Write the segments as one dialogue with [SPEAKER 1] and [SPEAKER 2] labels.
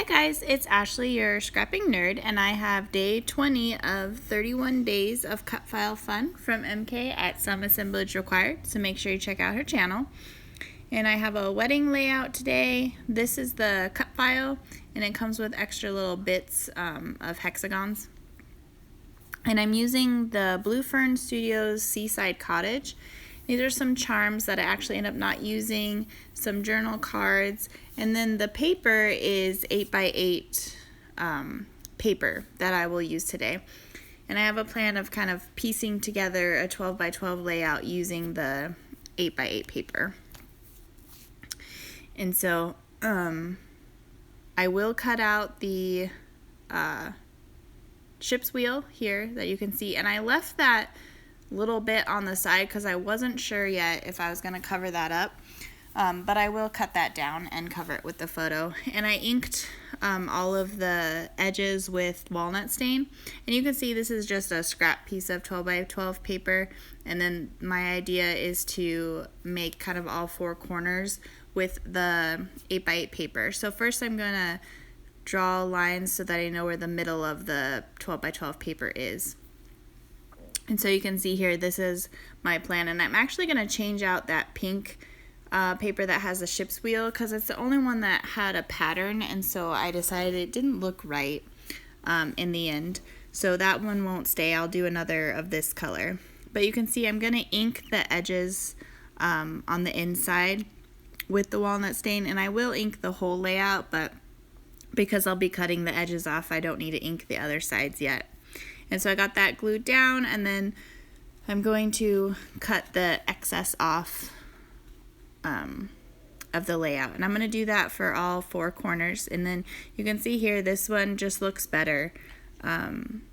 [SPEAKER 1] Hi guys, it's Ashley, your scrapping nerd, and I have day 20 of 31 days of cut file fun from MK at SOME Assemblage Required, so make sure you check out her channel. And I have a wedding layout today. This is the cut file, and it comes with extra little bits of hexagons. And I'm using the Blue Fern Studios Seaside Cottage. These are some charms that I actually end up not using, some journal cards, and then the paper is 8x8 paper that I will use today. And I have a plan of kind of piecing together a 12x12 layout using the 8x8 paper. And so I will cut out the ship's wheel here that you can see, and I left that little bit on the side because I wasn't sure yet if I was going to cover that up, but I will cut that down and cover it with the photo. And I inked all of the edges with walnut stain, and you can see this is just a scrap piece of 12x12 paper, and then my idea is to make kind of all four corners with the 8x8 paper. So first I'm going to draw lines so that I know where the middle of the 12x12 paper is. And so you can see here, this is my plan, and I'm actually going to change out that pink paper that has the ship's wheel because it's the only one that had a pattern, and so I decided it didn't look right in the end. So that one won't stay. I'll do another of this color. But you can see I'm going to ink the edges on the inside with the walnut stain, and I will ink the whole layout, but because I'll be cutting the edges off, I don't need to ink the other sides yet. And so I got that glued down, and then I'm going to cut the excess off of the layout. And I'm going to do that for all four corners. And then you can see here, this one just looks better than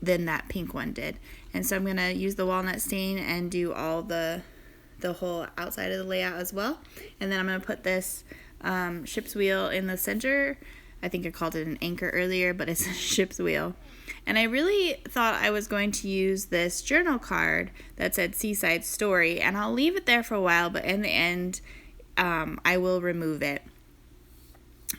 [SPEAKER 1] that pink one did. And so I'm going to use the walnut stain and do all the whole outside of the layout as well. And then I'm going to put this ship's wheel in the center. I think I called it an anchor earlier, but it's a ship's wheel. And I really thought I was going to use this journal card that said Seaside Story, and I'll leave it there for a while, but in the end, I will remove it.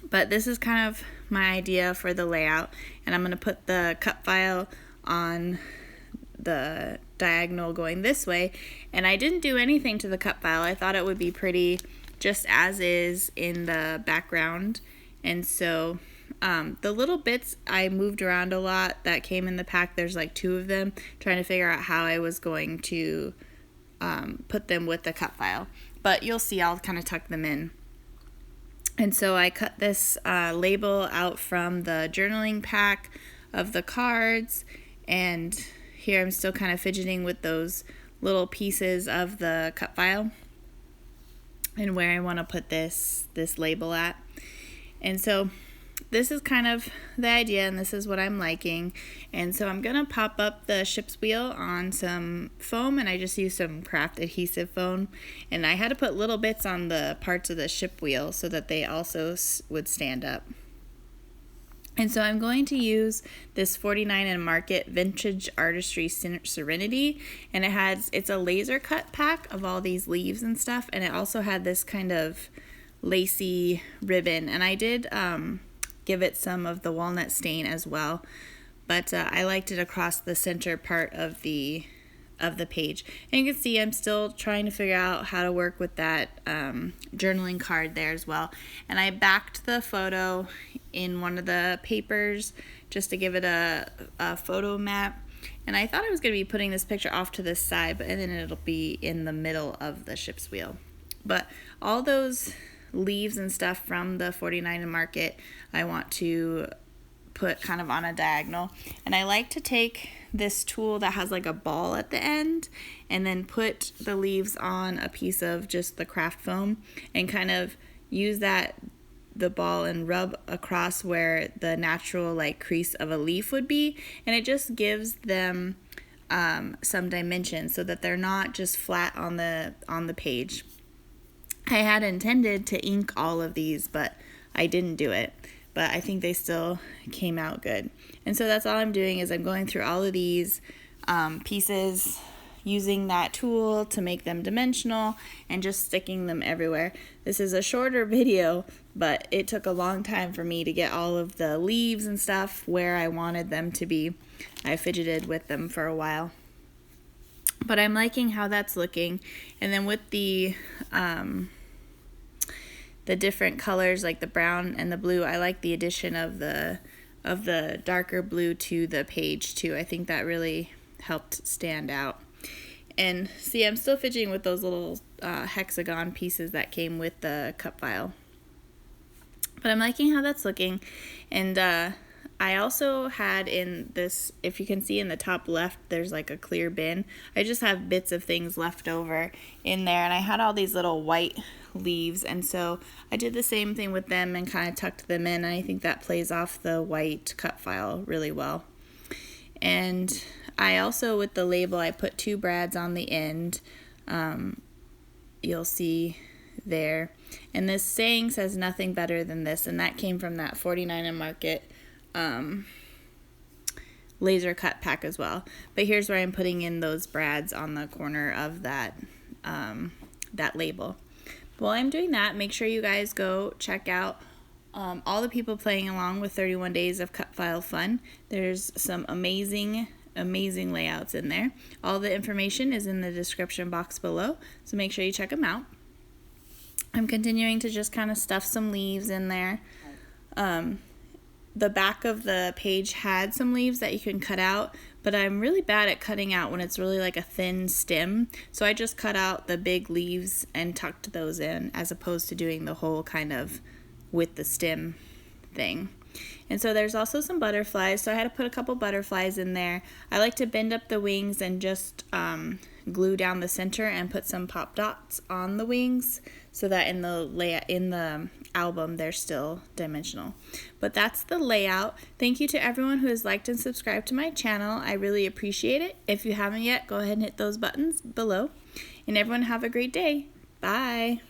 [SPEAKER 1] But this is kind of my idea for the layout, and I'm going to put the cut file on the diagonal going this way, and I didn't do anything to the cut file. I thought it would be pretty just as is in the background, and so the little bits I moved around a lot that came in the pack. There's like 2 of them, trying to figure out how I was going to put them with the cut file. But you'll see, I'll kind of tuck them in. And so I cut this label out from the journaling pack of the cards, and here I'm still kind of fidgeting with those little pieces of the cut file and where I want to put this label at. And so this is kind of the idea, and this is what I'm liking. And so I'm going to pop up the ship's wheel on some foam, and I just used some craft adhesive foam. And I had to put little bits on the parts of the ship wheel so that they also would stand up. And so I'm going to use this 49 and Market Vintage Artistry Serenity, and it's a laser cut pack of all these leaves and stuff, and it also had this kind of lacy ribbon, and I did give it some of the walnut stain as well, but I liked it across the center part of the page. And you can see I'm still trying to figure out how to work with that journaling card there as well. And I backed the photo in one of the papers just to give it a photo map. And I thought I was going to be putting this picture off to this side, but then it'll be in the middle of the ship's wheel. But all those leaves and stuff from the 49 and Market I want to put kind of on a diagonal, and I like to take this tool that has like a ball at the end and then put the leaves on a piece of just the craft foam and kind of use the ball and rub across where the natural like crease of a leaf would be, and it just gives them some dimension so that they're not just flat on the page. I had intended to ink all of these, but I didn't do it. But I think they still came out good. And so that's all I'm doing is I'm going through all of these pieces using that tool to make them dimensional and just sticking them everywhere. This is a shorter video, but it took a long time for me to get all of the leaves and stuff where I wanted them to be. I fidgeted with them for a while. But I'm liking how that's looking. And then with the different colors, like the brown and the blue, I like the addition of the darker blue to the page too. I think that really helped stand out. And see, I'm still fidgeting with those little hexagon pieces that came with the cut file. But I'm liking how that's looking. And I also had in this, if you can see in the top left, there's like a clear bin. I just have bits of things left over in there, and I had all these little white leaves, and so I did the same thing with them and kind of tucked them in, and I think that plays off the white cut file really well. And I also, with the label, I put 2 brads on the end. You'll see there. And this saying says nothing better than this, and that came from that 49 and Market laser cut pack as well. But here's where I'm putting in those brads on the corner of that that label. While I'm doing that, make sure you guys go check out all the people playing along with 31 Days of Cut File Fun. There's some amazing layouts in there. All the information is in the description box below, so make sure you check them out. I'm continuing to just kind of stuff some leaves in there. The back of the page had some leaves that you can cut out, but I'm really bad at cutting out when it's really like a thin stem. So I just cut out the big leaves and tucked those in, as opposed to doing the whole kind of with the stem thing. And so there's also some butterflies, so I had to put a couple butterflies in there. I like to bend up the wings and just glue down the center and put some pop dots on the wings, so that in the album they're still dimensional. But that's the layout. Thank you to everyone who has liked and subscribed to my channel. I really appreciate it. If you haven't yet, go ahead and hit those buttons below. And everyone have a great day. Bye.